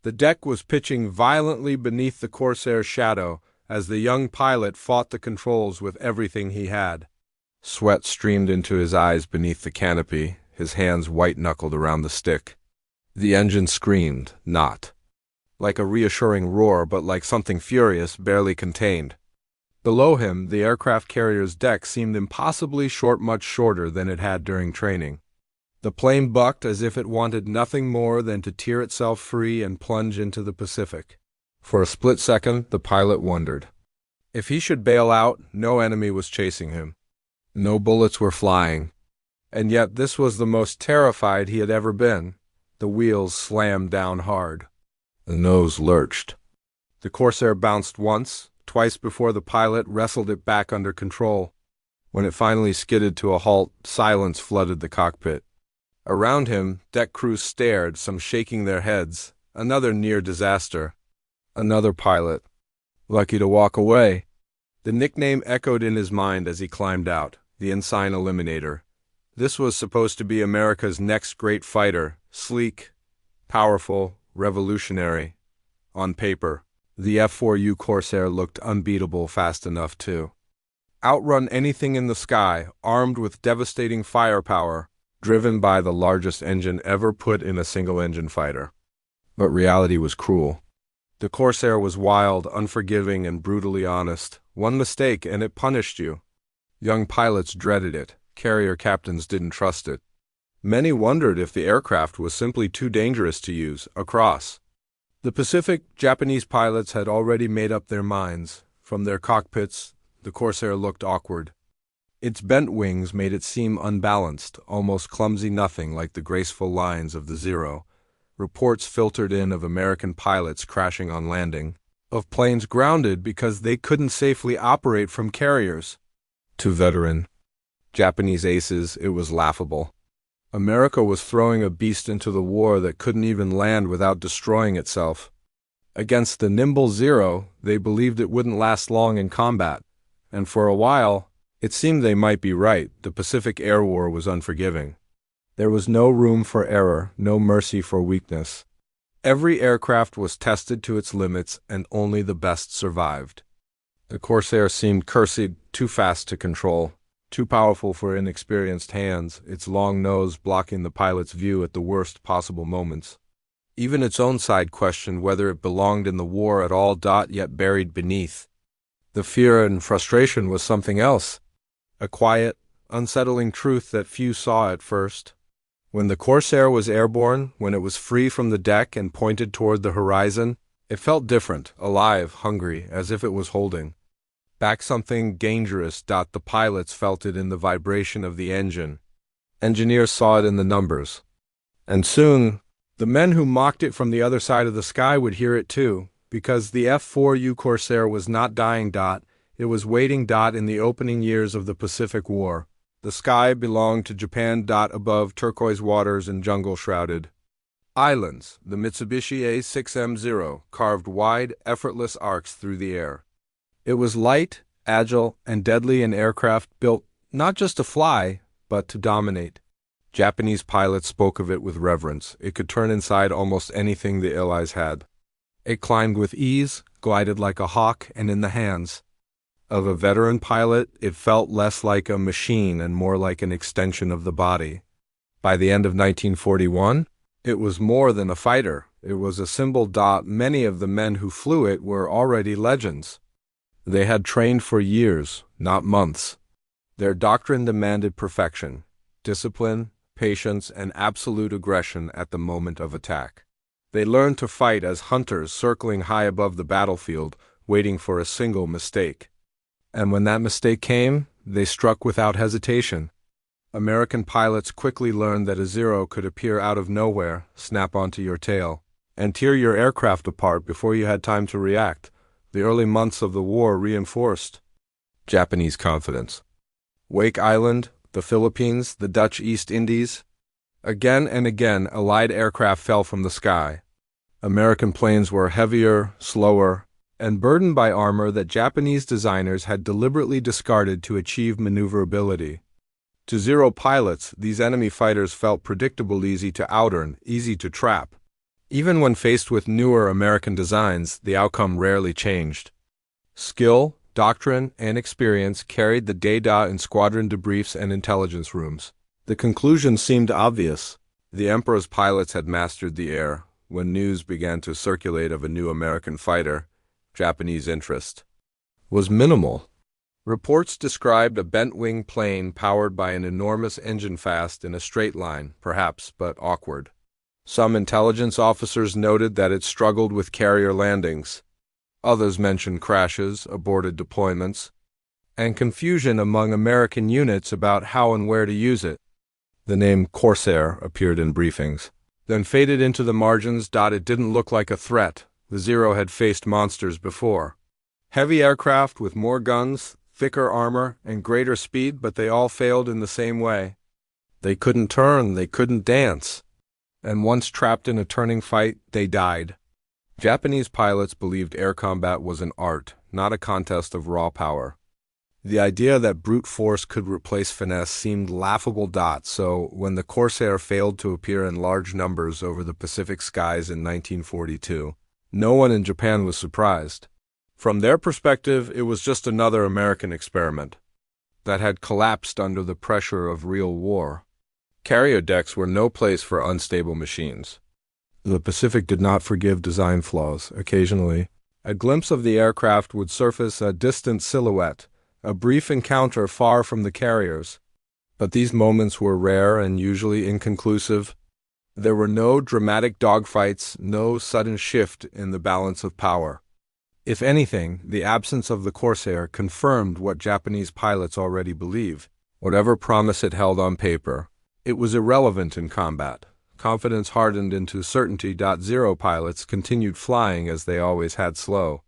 The deck was pitching violently beneath the Corsair's shadow as the young pilot fought the controls with everything he had. Sweat streamed into his eyes beneath the canopy, his hands white-knuckled around the stick. The engine screamed, not like a reassuring roar, but like something furious, barely contained. Below him, the aircraft carrier's deck seemed impossibly short, much shorter than it had during training. The plane bucked as if it wanted nothing more than to tear itself free and plunge into the Pacific. For a split second, the pilot wondered. If he should bail out, no enemy was chasing him. No bullets were flying. And yet this was the most terrified he had ever been. The wheels slammed down hard. The nose lurched. The Corsair bounced once, twice before the pilot wrestled it back under control. When it finally skidded to a halt, silence flooded the cockpit. Around him, deck crews stared, some shaking their heads. Another near disaster. Another pilot. Lucky to walk away. The nickname echoed in his mind as he climbed out, the Ensign Eliminator. This was supposed to be America's next great fighter, sleek, powerful, revolutionary. On paper, the F4U Corsair looked unbeatable fast enough to outrun anything in the sky, armed with devastating firepower, driven by the largest engine ever put in a single-engine fighter. But reality was cruel. The Corsair was wild, unforgiving, and brutally honest. One mistake, and it punished you. Young pilots dreaded it. Carrier captains didn't trust it. Many wondered if the aircraft was simply too dangerous to use across the Pacific. Japanese pilots had already made up their minds. From their cockpits, the Corsair looked awkward. Its bent wings made it seem unbalanced, almost clumsy, nothing like the graceful lines of the Zero. Reports filtered in of American pilots crashing on landing, of planes grounded because they couldn't safely operate from carriers. To veteran Japanese aces, it was laughable. America was throwing a beast into the war that couldn't even land without destroying itself. Against the nimble Zero, they believed it wouldn't last long in combat, and for a while, it seemed they might be right. The Pacific Air War was unforgiving. There was no room for error, no mercy for weakness. Every aircraft was tested to its limits, and only the best survived. The Corsair seemed cursed, too fast to control, too powerful for inexperienced hands, its long nose blocking the pilot's view at the worst possible moments. Even its own side questioned whether it belonged in the war at all. Yet buried beneath the fear and frustration was something else. A quiet, unsettling truth that few saw at first. When the Corsair was airborne, when it was free from the deck and pointed toward the horizon, it felt different, alive, hungry, as if it was holding back something dangerous. The pilots felt it in the vibration of the engine. Engineers saw it in the numbers. And soon, the men who mocked it from the other side of the sky would hear it too, because the F4U Corsair was not dying. It was waiting. In the opening years of the Pacific War, the sky belonged to Japan. Above, turquoise waters and jungle-shrouded islands, the Mitsubishi A6M0 carved wide, effortless arcs through the air. It was light, agile, and deadly, an aircraft built not just to fly, but to dominate. Japanese pilots spoke of it with reverence. It could turn inside almost anything the Allies had. It climbed with ease, glided like a hawk, and in the hands of a veteran pilot, it felt less like a machine and more like an extension of the body. By the end of 1941, it was more than a fighter. It was a symbol. Many of the men who flew it were already legends. They had trained for years, not months. Their doctrine demanded perfection, discipline, patience, and absolute aggression at the moment of attack. They learned to fight as hunters circling high above the battlefield, waiting for a single mistake. And when that mistake came, they struck without hesitation. American pilots quickly learned that a Zero could appear out of nowhere, snap onto your tail, and tear your aircraft apart before you had time to react. The early months of the war reinforced Japanese confidence. Wake Island, the Philippines, the Dutch East Indies. Again and again, Allied aircraft fell from the sky. American planes were heavier, slower, and burdened by armor that Japanese designers had deliberately discarded to achieve maneuverability. To Zero pilots, these enemy fighters felt predictable, easy to outrun, easy to trap. Even when faced with newer American designs, the outcome rarely changed. Skill, doctrine, and experience carried the day in squadron debriefs and intelligence rooms. The conclusion seemed obvious. The Emperor's pilots had mastered the air. When news began to circulate of a new American fighter, Japanese interest was minimal. Reports described a bent-wing plane powered by an enormous engine fast in a straight line, perhaps, but awkward. Some intelligence officers noted that it struggled with carrier landings. Others mentioned crashes, aborted deployments, and confusion among American units about how and where to use it. The name Corsair appeared in briefings, then faded into the margins. It didn't look like a threat. The Zero had faced monsters before. Heavy aircraft with more guns, thicker armor, and greater speed, but they all failed in the same way. They couldn't turn, they couldn't dance. And once trapped in a turning fight, they died. Japanese pilots believed air combat was an art, not a contest of raw power. The idea that brute force could replace finesse seemed laughable. So, when the Corsair failed to appear in large numbers over the Pacific skies in 1942, no one in Japan was surprised. From their perspective, it was just another American experiment that had collapsed under the pressure of real war. Carrier decks were no place for unstable machines. The Pacific did not forgive design flaws. Occasionally, a glimpse of the aircraft would surface, a distant silhouette, a brief encounter far from the carriers. But these moments were rare and usually inconclusive. There were no dramatic dogfights, no sudden shift in the balance of power. If anything, the absence of the Corsair confirmed what Japanese pilots already believed. Whatever promise it held on paper, it was irrelevant in combat. Confidence hardened into certainty. Zero pilots continued flying as they always had, slow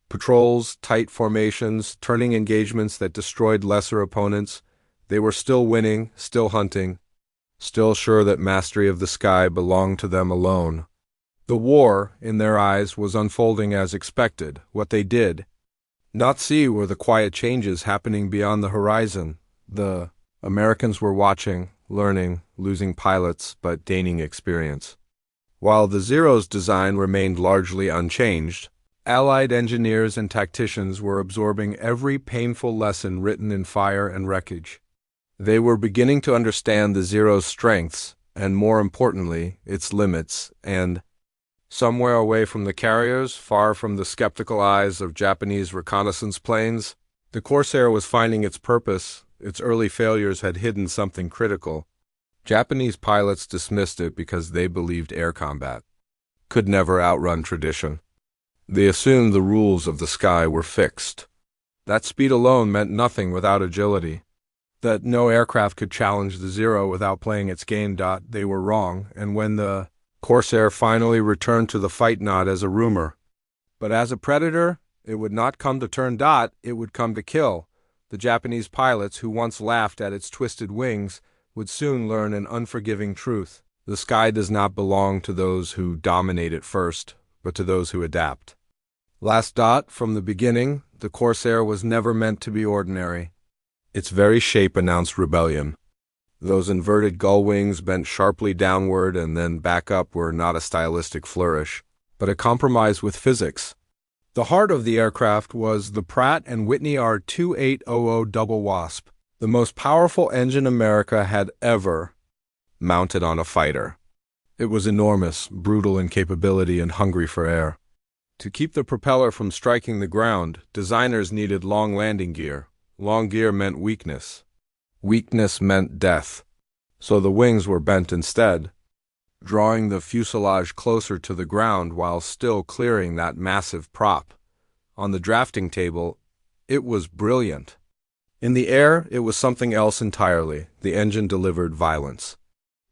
patrols, tight formations, turning engagements that destroyed lesser opponents. They were still winning, still hunting, still sure that mastery of the sky belonged to them alone. The war, in their eyes, was unfolding as expected. What they did not see were the quiet changes happening beyond the horizon. The Americans were watching, learning, losing pilots, but gaining experience. While the Zero's design remained largely unchanged, Allied engineers and tacticians were absorbing every painful lesson written in fire and wreckage. They were beginning to understand the Zero's strengths, and more importantly, its limits, and somewhere away from the carriers, far from the skeptical eyes of Japanese reconnaissance planes, the Corsair was finding its purpose. Its early failures had hidden something critical. Japanese pilots dismissed it because they believed air combat could never outrun tradition. They assumed the rules of the sky were fixed. That speed alone meant nothing without agility. That no aircraft could challenge the Zero without playing its game. They were wrong, and when the Corsair finally returned to the fight, not as a rumor, but as a predator, it would not come to turn. It would come to kill. The Japanese pilots, who once laughed at its twisted wings, would soon learn an unforgiving truth. The sky does not belong to those who dominate it first, but to those who adapt. From the beginning, the Corsair was never meant to be ordinary. Its very shape announced rebellion. Those inverted gull wings bent sharply downward and then back up were not a stylistic flourish, but a compromise with physics. The heart of the aircraft was the Pratt & Whitney R2800 Double Wasp, the most powerful engine America had ever mounted on a fighter. It was enormous, brutal in capability, and hungry for air. To keep the propeller from striking the ground, designers needed long landing gear. Long gear meant weakness. Weakness meant death. So the wings were bent instead, drawing the fuselage closer to the ground while still clearing that massive prop. On the drafting table, it was brilliant. In the air, it was something else entirely. The engine delivered violence.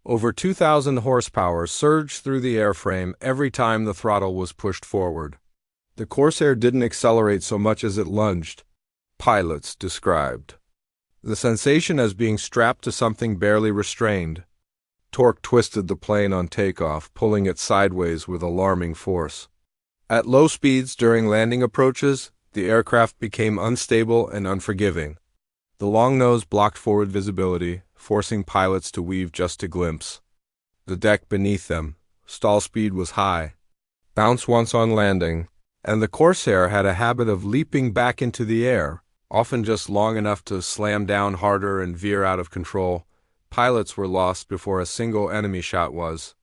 Over 2,000 horsepower surged through the airframe every time the throttle was pushed forward. The Corsair didn't accelerate so much as it lunged. Pilots described the sensation as being strapped to something barely restrained. Torque twisted the plane on takeoff, pulling it sideways with alarming force. At low speeds during landing approaches, the aircraft became unstable and unforgiving. The long nose blocked forward visibility, forcing pilots to weave just to glimpse the deck beneath them, stall speed was high. Bounce once on landing, and the Corsair had a habit of leaping back into the air, often just long enough to slam down harder and veer out of control. Pilots were lost before a single enemy shot was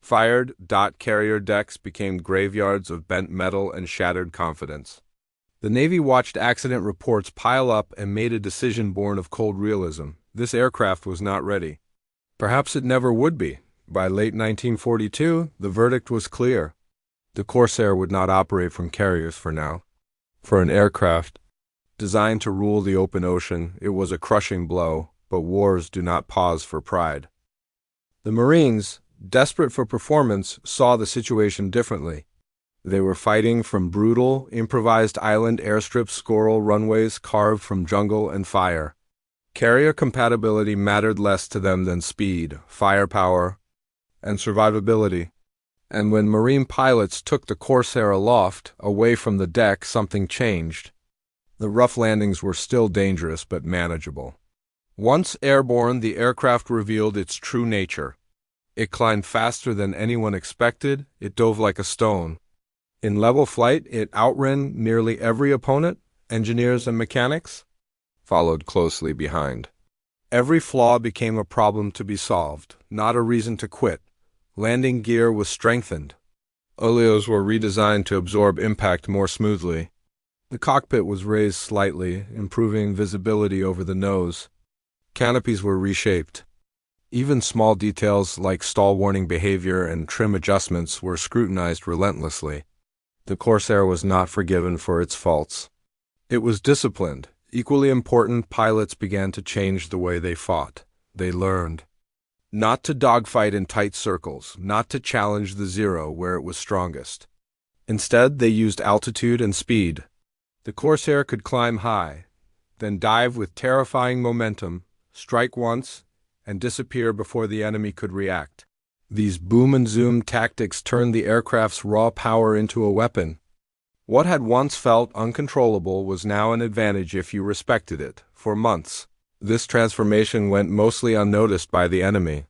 fired. Carrier decks became graveyards of bent metal and shattered confidence. The Navy watched accident reports pile up and made a decision born of cold realism. This aircraft was not ready. Perhaps it never would be. By late 1942, the verdict was clear. The Corsair would not operate from carriers for now. For an aircraft designed to rule the open ocean, it was a crushing blow, but wars do not pause for pride. The Marines, desperate for performance, saw the situation differently. They were fighting from brutal, improvised island airstrips, squirrel runways carved from jungle and fire. Carrier compatibility mattered less to them than speed, firepower, and survivability. And when Marine pilots took the Corsair aloft, away from the deck, something changed. The rough landings were still dangerous but manageable. Once airborne, the aircraft revealed its true nature. It climbed faster than anyone expected. It dove like a stone. In level flight, it outran nearly every opponent. Engineers and mechanics followed closely behind. Every flaw became a problem to be solved, not a reason to quit. Landing gear was strengthened. Oleos were redesigned to absorb impact more smoothly. The cockpit was raised slightly, improving visibility over the nose. Canopies were reshaped. Even small details like stall warning behavior and trim adjustments were scrutinized relentlessly. The Corsair was not forgiven for its faults. It was disciplined. Equally important, pilots began to change the way they fought. They learned not to dogfight in tight circles, not to challenge the zero where it was strongest. Instead, they used altitude and speed. The Corsair could climb high, then dive with terrifying momentum, strike once, and disappear before the enemy could react. These boom and zoom tactics turned the aircraft's raw power into a weapon. What had once felt uncontrollable was now an advantage if you respected it. For months, this transformation went mostly unnoticed by the enemy.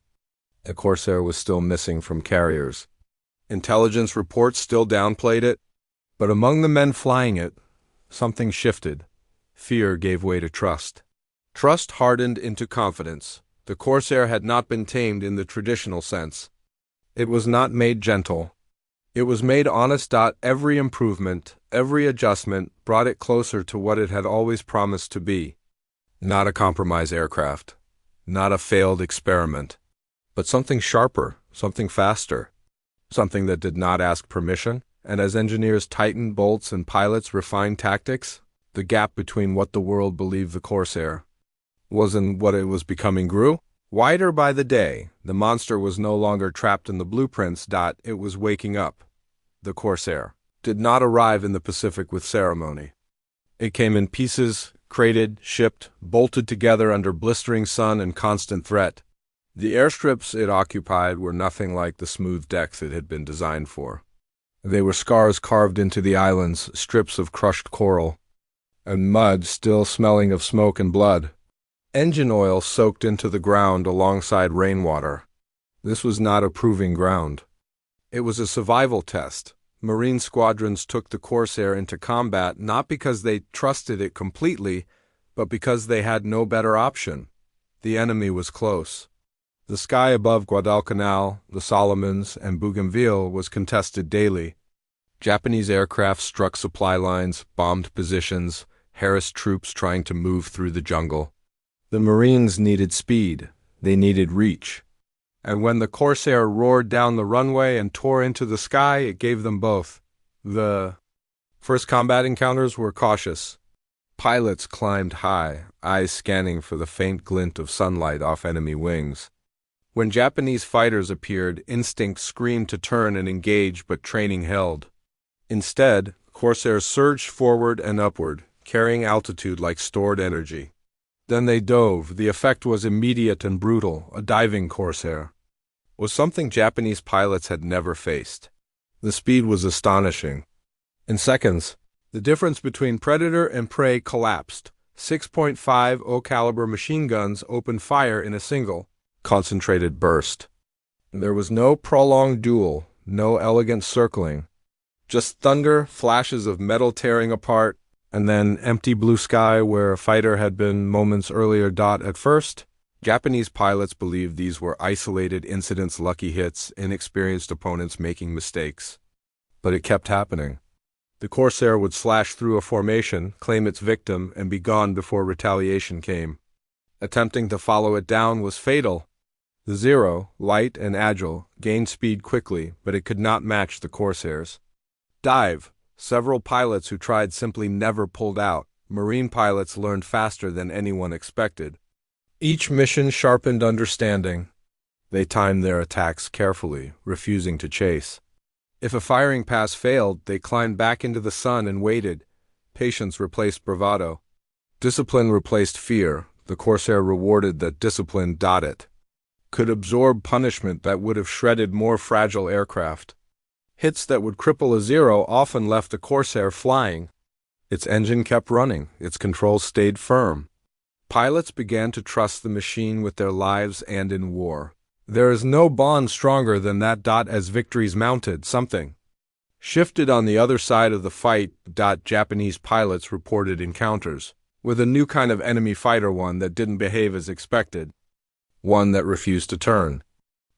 The Corsair was still missing from carriers. Intelligence reports still downplayed it, but among the men flying it, something shifted. Fear gave way to trust. Trust hardened into confidence. The Corsair had not been tamed in the traditional sense. It was not made gentle. It was made honest. Every improvement, every adjustment brought it closer to what it had always promised to be. Not a compromise aircraft, not a failed experiment, but something sharper, something faster, something that did not ask permission. And as engineers tightened bolts and pilots refined tactics, the gap between what the world believed the Corsair was and what it was becoming grew wider by the day. The monster was no longer trapped in the blueprints. It was waking up. The Corsair did not arrive in the Pacific with ceremony. It came in pieces, crated, shipped, bolted together under blistering sun and constant threat. The airstrips it occupied were nothing like the smooth decks it had been designed for. They were scars carved into the islands, strips of crushed coral, and mud still smelling of smoke and blood. Engine oil soaked into the ground alongside rainwater. This was not a proving ground. It was a survival test. Marine squadrons took the Corsair into combat not because they trusted it completely, but because they had no better option. The enemy was close. The sky above Guadalcanal, the Solomons, and Bougainville was contested daily. Japanese aircraft struck supply lines, bombed positions, harassed troops trying to move through the jungle. The Marines needed speed. They needed reach. And when the Corsair roared down the runway and tore into the sky, it gave them both. The first combat encounters were cautious. Pilots climbed high, eyes scanning for the faint glint of sunlight off enemy wings. When Japanese fighters appeared, instinct screamed to turn and engage, but training held. Instead, Corsairs surged forward and upward, carrying altitude like stored energy. Then they dove. The effect was immediate and brutal. A diving Corsair was something Japanese pilots had never faced. The speed was astonishing. In seconds, the difference between Predator and Prey collapsed. 6.50 caliber machine guns opened fire in a single, concentrated burst. There was no prolonged duel, no elegant circling. Just thunder, flashes of metal tearing apart, and then empty blue sky where a fighter had been moments earlier. At first, Japanese pilots believed these were isolated incidents, lucky hits, inexperienced opponents making mistakes. But it kept happening. The Corsair would slash through a formation, claim its victim, and be gone before retaliation came. Attempting to follow it down was fatal. The Zero, light and agile, gained speed quickly, but it could not match the Corsairs. Dive. Several pilots who tried simply never pulled out. Marine pilots learned faster than anyone expected. Each mission sharpened understanding. They timed their attacks carefully, refusing to chase. If a firing pass failed, they climbed back into the sun and waited. Patience replaced bravado. Discipline replaced fear. The Corsair rewarded that discipline. It could absorb punishment that would have shredded more fragile aircraft. Hits that would cripple a Zero often left the Corsair flying. Its engine kept running, its controls stayed firm. Pilots began to trust the machine with their lives and in war. There is no bond stronger than that. As victories mounted, something shifted on the other side of the fight. Japanese pilots reported encounters with a new kind of enemy fighter, one that didn't behave as expected, one that refused to turn,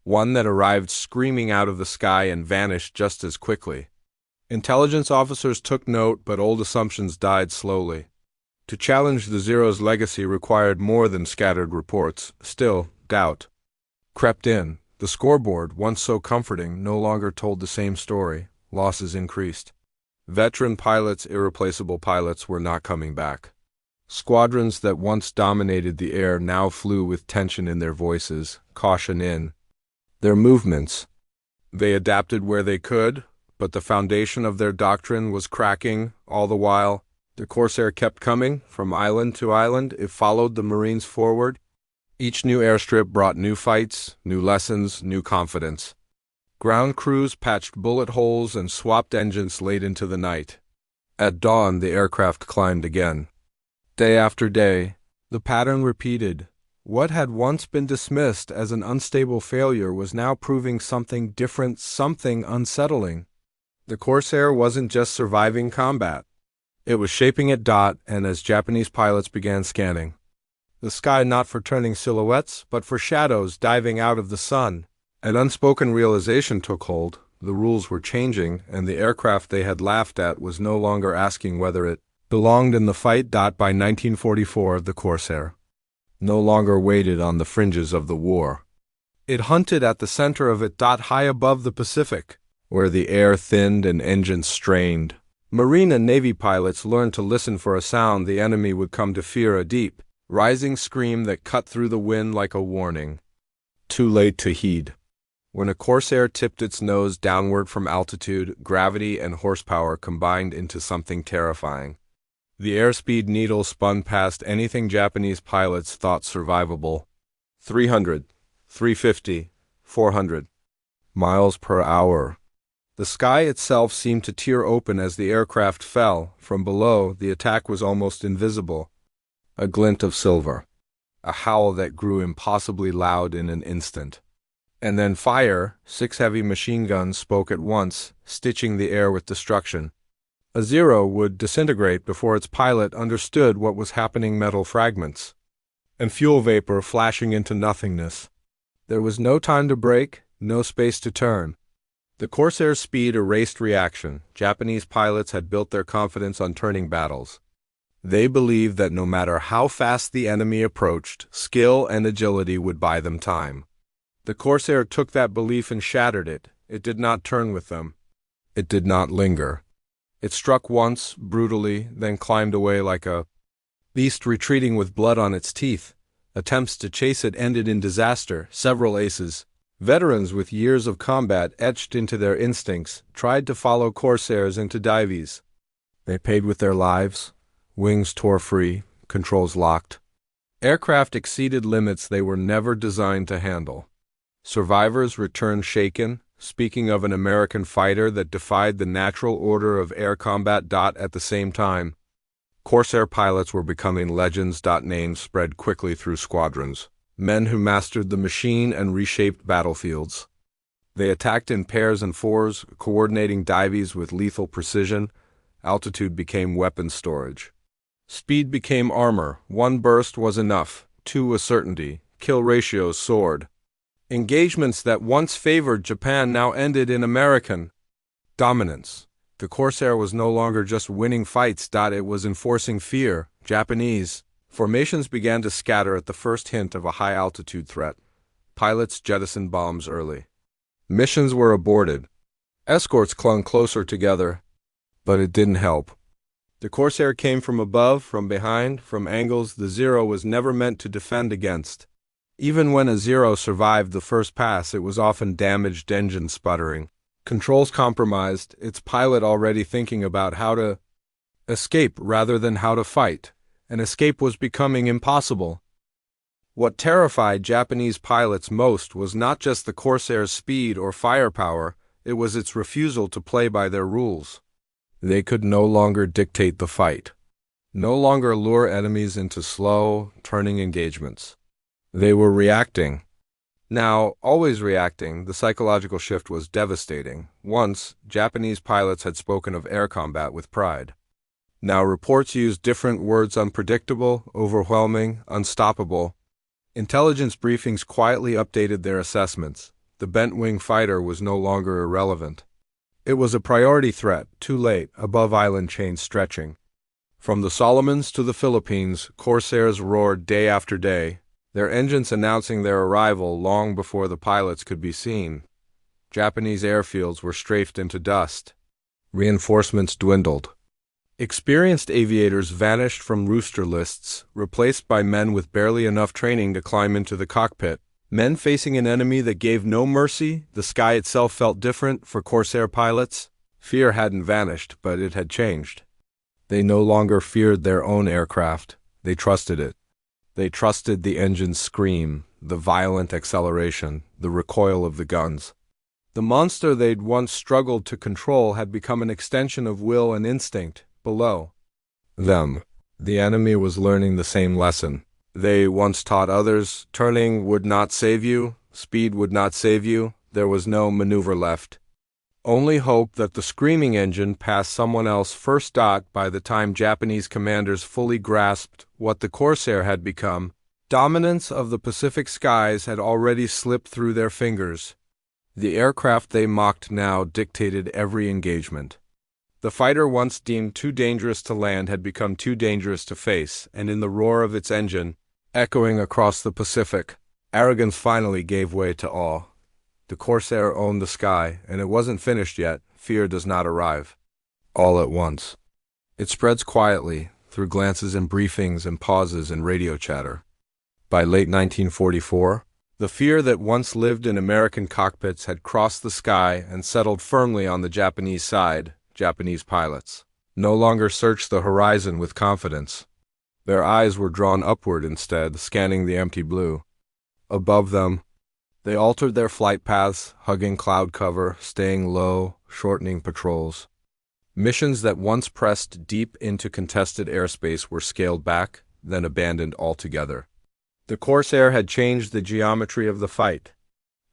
one that arrived screaming out of the sky and vanished just as quickly. Intelligence officers took note, but old assumptions died slowly. To challenge the Zero's legacy required more than scattered reports. Still, doubt crept in. The scoreboard, once so comforting, no longer told the same story. Losses increased. Veteran pilots, irreplaceable pilots, were not coming back. Squadrons that once dominated the air now flew with tension in their voices, caution in their movements. They adapted where they could, but the foundation of their doctrine was cracking. All the while, the Corsair kept coming, from island to island. It followed the Marines forward. Each new airstrip brought new fights, new lessons, new confidence. Ground crews patched bullet holes and swapped engines late into the night. At dawn, the aircraft climbed again. Day after day, the pattern repeated. What had once been dismissed as an unstable failure was now proving something different, something unsettling. The Corsair wasn't just surviving combat. It was shaping it. And as Japanese pilots began scanning the sky not for turning silhouettes, but for shadows diving out of the sun, an unspoken realization took hold. The rules were changing, and the aircraft they had laughed at was no longer asking whether it belonged in the fight. By 1944, the Corsair no longer waited on the fringes of the war. It hunted at the center of it. High above the Pacific, where the air thinned and engines strained. Marine and Navy pilots learned to listen for a sound the enemy would come to fear, a deep, rising scream that cut through the wind like a warning. Too late to heed. When a Corsair tipped its nose downward from altitude, gravity and horsepower combined into something terrifying. The airspeed needle spun past anything Japanese pilots thought survivable. 300, 350, 400 miles per hour. The sky itself seemed to tear open as the aircraft fell. From below, the attack was almost invisible. A glint of silver. A howl that grew impossibly loud in an instant. And then fire. 6 heavy machine guns spoke at once, stitching the air with destruction. A Zero would disintegrate before its pilot understood what was happening. Metal fragments and fuel vapor flashing into nothingness. There was no time to brake, no space to turn. The Corsair's speed erased reaction. Japanese pilots had built their confidence on turning battles. They believed that no matter how fast the enemy approached, skill and agility would buy them time. The Corsair took that belief and shattered it. It did not turn with them. It did not linger. It struck once, brutally, then climbed away like a beast retreating with blood on its teeth. Attempts to chase it ended in disaster. Several aces, veterans with years of combat etched into their instincts, tried to follow Corsairs into dives. They paid with their lives. Wings tore free, controls locked. Aircraft exceeded limits they were never designed to handle. Survivors returned shaken, speaking of an American fighter that defied the natural order of air combat. At the same time, Corsair pilots were becoming legends. Names spread quickly through squadrons. Men who mastered the machine and reshaped battlefields. They attacked in pairs and fours, coordinating dives with lethal precision. Altitude became weapon storage. Speed became armor. One burst was enough. Two a certainty. Kill ratios soared. Engagements that once favored Japan now ended in American dominance. The Corsair was no longer just winning fights. It was enforcing fear. Japanese formations began to scatter at the first hint of a high-altitude threat. Pilots jettisoned bombs early. Missions were aborted. Escorts clung closer together, but it didn't help. The Corsair came from above, from behind, from angles the Zero was never meant to defend against. Even when a Zero survived the first pass, it was often damaged engine sputtering. Controls compromised, its pilot already thinking about how to escape rather than how to fight. And escape was becoming impossible. What terrified Japanese pilots most was not just the Corsair's speed or firepower, it was its refusal to play by their rules. They could no longer dictate the fight, no longer lure enemies into slow, turning engagements. They were reacting. Now, always reacting, the psychological shift was devastating. Once, Japanese pilots had spoken of air combat with pride. Now reports used different words: unpredictable, overwhelming, unstoppable. Intelligence briefings quietly updated their assessments. The bent-wing fighter was no longer irrelevant. It was a priority threat, too late, above island chains stretching. From the Solomons to the Philippines, Corsairs roared day after day, their engines announcing their arrival long before the pilots could be seen. Japanese airfields were strafed into dust. Reinforcements dwindled. Experienced aviators vanished from rooster lists, replaced by men with barely enough training to climb into the cockpit. Men facing an enemy that gave no mercy. The sky itself felt different for Corsair pilots. Fear hadn't vanished, but it had changed. They no longer feared their own aircraft. They trusted it. They trusted the engine's scream, the violent acceleration, the recoil of the guns. The monster they'd once struggled to control had become an extension of will and instinct. Below them, the enemy was learning the same lesson. They once taught others, turning would not save you, speed would not save you, there was no maneuver left. Only hope that the screaming engine passed someone else first. By the time Japanese commanders fully grasped what the Corsair had become, dominance of the Pacific skies had already slipped through their fingers. The aircraft they mocked now dictated every engagement. The fighter once deemed too dangerous to land had become too dangerous to face, and in the roar of its engine, echoing across the Pacific, arrogance finally gave way to awe. The Corsair owned the sky, and it wasn't finished yet. Fear does not arrive all at once. It spreads quietly, through glances and briefings and pauses and radio chatter. By late 1944, the fear that once lived in American cockpits had crossed the sky and settled firmly on the Japanese side. Japanese pilots no longer searched the horizon with confidence. Their eyes were drawn upward instead, scanning the empty blue. Above them, they altered their flight paths, hugging cloud cover, staying low, shortening patrols. Missions that once pressed deep into contested airspace were scaled back, then abandoned altogether. The Corsair had changed the geometry of the fight.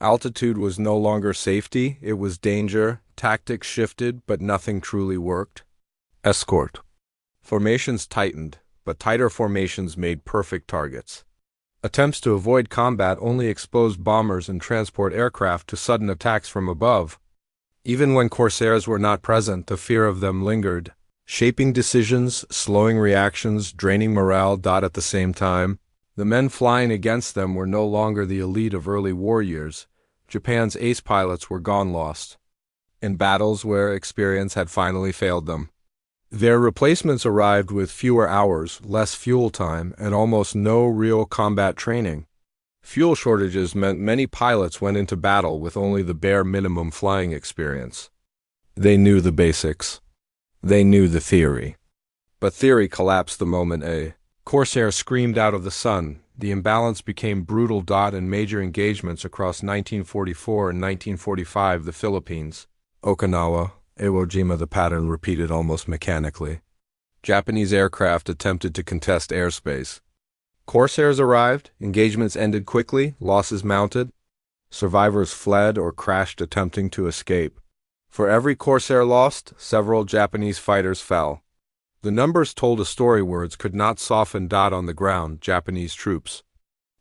Altitude was no longer safety, it was danger. Tactics shifted, but nothing truly worked. Escort formations tightened, but tighter formations made perfect targets. Attempts to avoid combat only exposed bombers and transport aircraft to sudden attacks from above. Even when Corsairs were not present, the fear of them lingered, shaping decisions, slowing reactions, draining morale. At the same time, the men flying against them were no longer the elite of early war years. Japan's ace pilots were gone lost in battles where experience had finally failed them. Their replacements arrived with fewer hours, less fuel time, and almost no real combat training. Fuel shortages meant many pilots went into battle with only the bare minimum flying experience. They knew the basics. They knew the theory. But theory collapsed the moment a Corsair screamed out of the sun. The imbalance became brutal. In major engagements across 1944 and 1945, the Philippines, Okinawa, Iwo Jima, the pattern repeated almost mechanically. Japanese aircraft attempted to contest airspace. Corsairs arrived, engagements ended quickly, losses mounted. Survivors fled or crashed attempting to escape. For every Corsair lost, several Japanese fighters fell. The numbers told a story words could not soften. On the ground, Japanese troops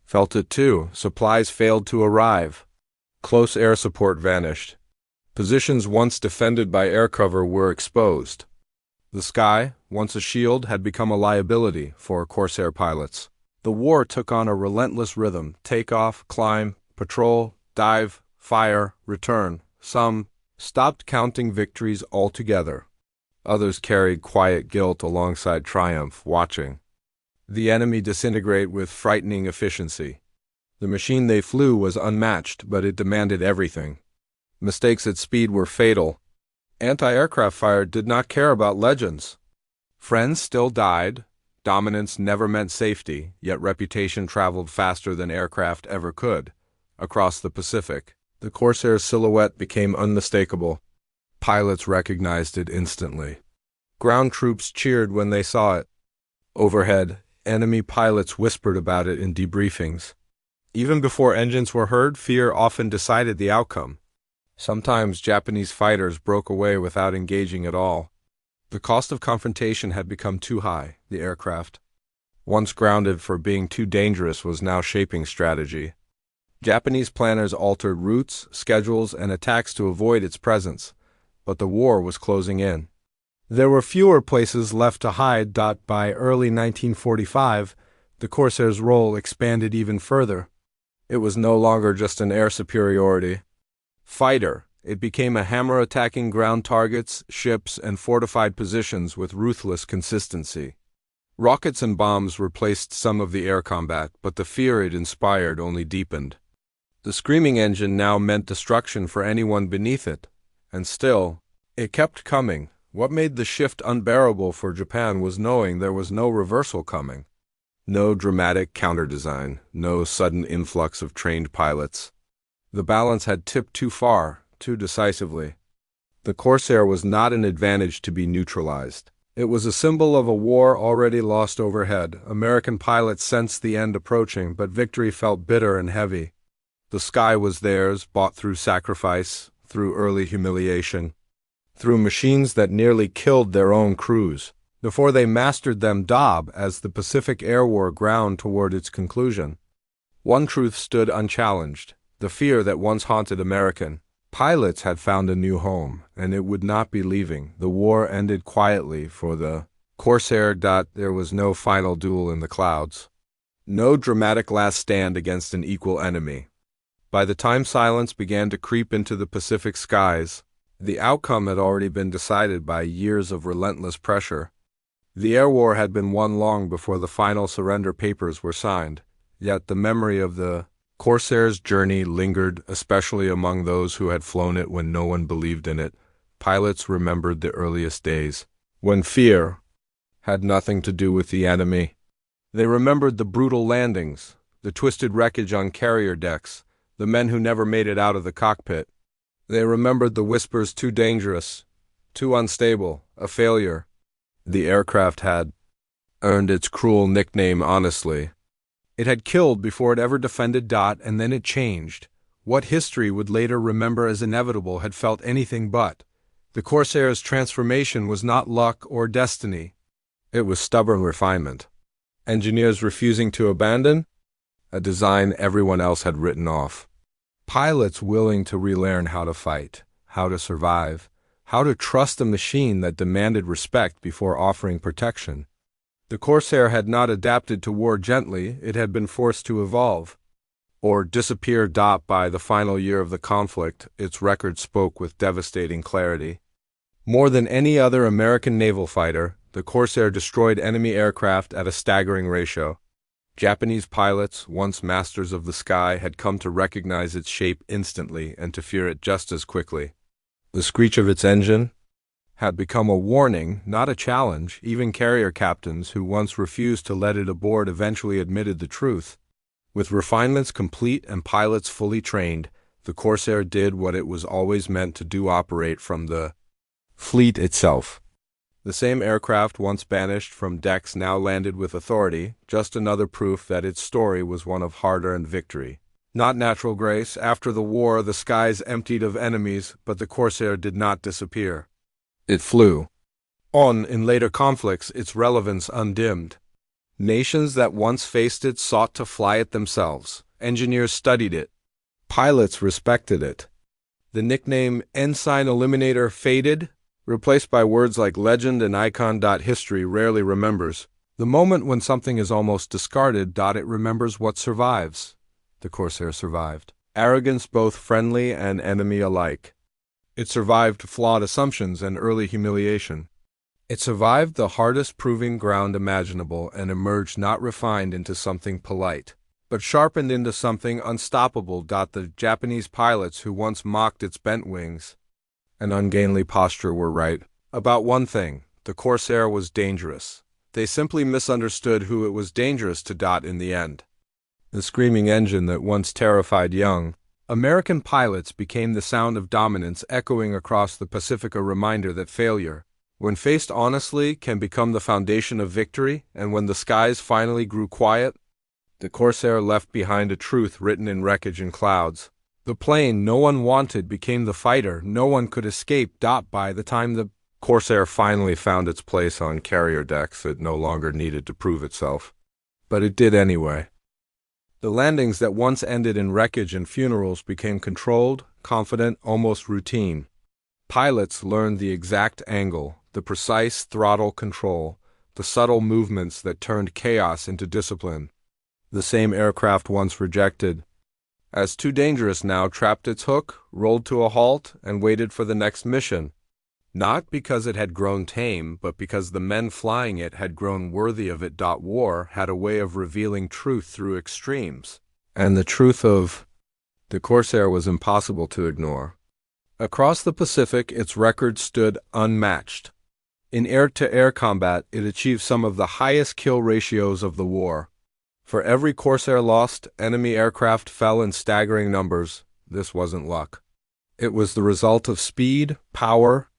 felt it too. Supplies failed to arrive. Close air support vanished. Positions once defended by air cover were exposed. The sky, once a shield, had become a liability for Corsair pilots. The war took on a relentless rhythm: takeoff, climb, patrol, dive, fire, return. Some stopped counting victories altogether. Others carried quiet guilt alongside triumph, watching the enemy disintegrate with frightening efficiency. The machine they flew was unmatched, but it demanded everything. Mistakes at speed were fatal. Anti-aircraft fire did not care about legends. Friends still died. Dominance never meant safety, yet reputation traveled faster than aircraft ever could. Across the Pacific, the Corsair's silhouette became unmistakable. Pilots recognized it instantly. Ground troops cheered when they saw it. Overhead, enemy pilots whispered about it in debriefings. Even before engines were heard, fear often decided the outcome. Sometimes Japanese fighters broke away without engaging at all. The cost of confrontation had become too high. The aircraft, once grounded for being too dangerous, was now shaping strategy. Japanese planners altered routes, schedules, and attacks to avoid its presence, but the war was closing in. There were fewer places left to hide. By early 1945, the Corsair's role expanded even further. It was no longer just an air superiority fighter. It became a hammer attacking ground targets, ships, and fortified positions with ruthless consistency. Rockets and bombs replaced some of the air combat, but the fear it inspired only deepened. The screaming engine now meant destruction for anyone beneath it, and still, it kept coming. What made the shift unbearable for Japan was knowing there was no reversal coming. No dramatic counter-design, no sudden influx of trained pilots. The balance had tipped too far, too decisively. The Corsair was not an advantage to be neutralized. It was a symbol of a war already lost overhead. American pilots sensed the end approaching, but victory felt bitter and heavy. The sky was theirs, bought through sacrifice, through early humiliation, through machines that nearly killed their own crews before they mastered them. As the Pacific Air War ground toward its conclusion, one truth stood unchallenged: the fear that once haunted American pilots had found a new home, and it would not be leaving. The war ended quietly for the Corsair. There was no final duel in the clouds, no dramatic last stand against an equal enemy. By the time silence began to creep into the Pacific skies, the outcome had already been decided by years of relentless pressure. The air war had been won long before the final surrender papers were signed, yet the memory of the Corsair's journey lingered, especially among those who had flown it when no one believed in it. Pilots remembered the earliest days, when fear had nothing to do with the enemy. They remembered the brutal landings, the twisted wreckage on carrier decks, the men who never made it out of the cockpit. They remembered the whispers: too dangerous, too unstable, a failure. The aircraft had earned its cruel nickname honestly. It had killed before it ever defended. And then it changed. What history would later remember as inevitable had felt anything but. The Corsair's transformation was not luck or destiny. It was stubborn refinement. Engineers refusing to abandon a design everyone else had written off. Pilots willing to relearn how to fight, how to survive, how to trust a machine that demanded respect before offering protection. The Corsair had not adapted to war gently. It had been forced to evolve or disappear. By the final year of the conflict, its record spoke with devastating clarity. More than any other American naval fighter, the Corsair destroyed enemy aircraft at a staggering ratio. Japanese pilots, once masters of the sky, had come to recognize its shape instantly and to fear it just as quickly. The screech of its engine had become a warning, not a challenge. Even carrier captains who once refused to let it aboard eventually admitted the truth. With refinements complete and pilots fully trained, the Corsair did what it was always meant to do: operate from the fleet itself. The same aircraft once banished from decks now landed with authority, just another proof that its story was one of hard-earned victory. Not natural grace. After the war, the skies emptied of enemies, but the Corsair did not disappear. It flew on in later conflicts, its relevance undimmed. Nations that once faced it sought to fly it themselves. Engineers studied it. Pilots respected it. The nickname Ensign Eliminator faded, replaced by words like legend and icon. History rarely remembers the moment when something is almost discarded. It remembers what survives. The Corsair survived arrogance, both friendly and enemy alike. It survived flawed assumptions and early humiliation. It survived the hardest proving ground imaginable and emerged not refined into something polite, but sharpened into something unstoppable. The Japanese pilots who once mocked its bent wings and ungainly posture were right about one thing: the Corsair was dangerous. They simply misunderstood who it was dangerous to. In the end, the screaming engine that once terrified young American pilots became the sound of dominance echoing across the Pacific, a reminder that failure, when faced honestly, can become the foundation of victory. And when the skies finally grew quiet, the Corsair left behind a truth written in wreckage and clouds. The plane no one wanted became the fighter no one could escape. By the time the Corsair finally found its place on carrier decks, it no longer needed to prove itself. But it did anyway. The landings that once ended in wreckage and funerals became controlled, confident, almost routine. Pilots learned the exact angle, the precise throttle control, the subtle movements that turned chaos into discipline. The same aircraft once rejected as too dangerous now trapped its hook, rolled to a halt, and waited for the next mission. Not because it had grown tame, but because the men flying it had grown worthy of it. War had a way of revealing truth through extremes, and the truth of the Corsair was impossible to ignore. Across the Pacific, its record stood unmatched. In air-to-air combat, it achieved some of the highest kill ratios of the war. For every Corsair lost, enemy aircraft fell in staggering numbers. This wasn't luck. It was the result of speed, power,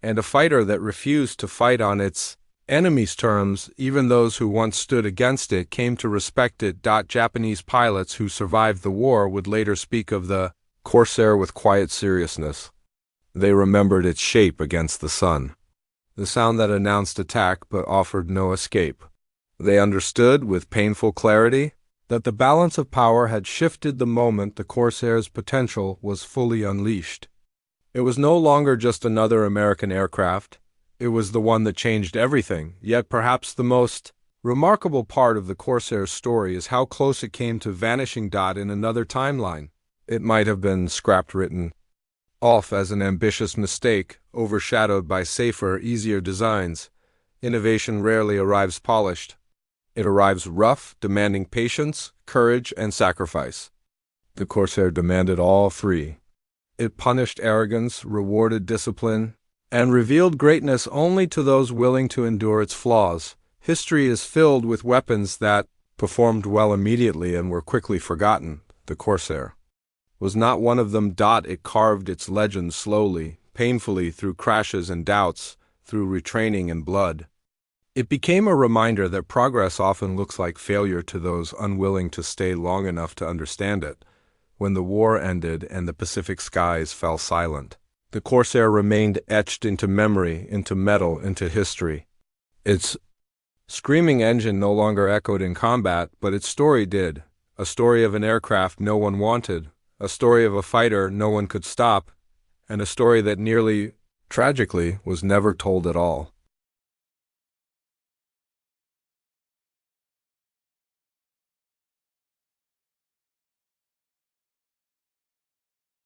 and a fighter that refused to fight on its enemy's terms. Even those who once stood against it came to respect it. Japanese pilots who survived the war would later speak of the Corsair with quiet seriousness. They remembered its shape against the sun, the sound that announced attack but offered no escape. They understood, with painful clarity, that the balance of power had shifted the moment the Corsair's potential was fully unleashed. It was no longer just another American aircraft. It was the one that changed everything. Yet perhaps the most remarkable part of the Corsair's story is how close it came to vanishing. In another timeline, it might have been scrapped, written off as an ambitious mistake, overshadowed by safer, easier designs. Innovation rarely arrives polished. It arrives rough, demanding patience, courage, and sacrifice. The Corsair demanded all three. It punished arrogance, rewarded discipline, and revealed greatness only to those willing to endure its flaws. History is filled with weapons that performed well immediately and were quickly forgotten. The Corsair was not one of them. It carved its legend slowly, painfully, through crashes and doubts, through retraining and blood. It became a reminder that progress often looks like failure to those unwilling to stay long enough to understand it. When the war ended and the Pacific skies fell silent, the Corsair remained etched into memory, into metal, into history. Its screaming engine no longer echoed in combat, but its story did. A story of an aircraft no one wanted, a story of a fighter no one could stop, and a story that nearly, tragically, was never told at all.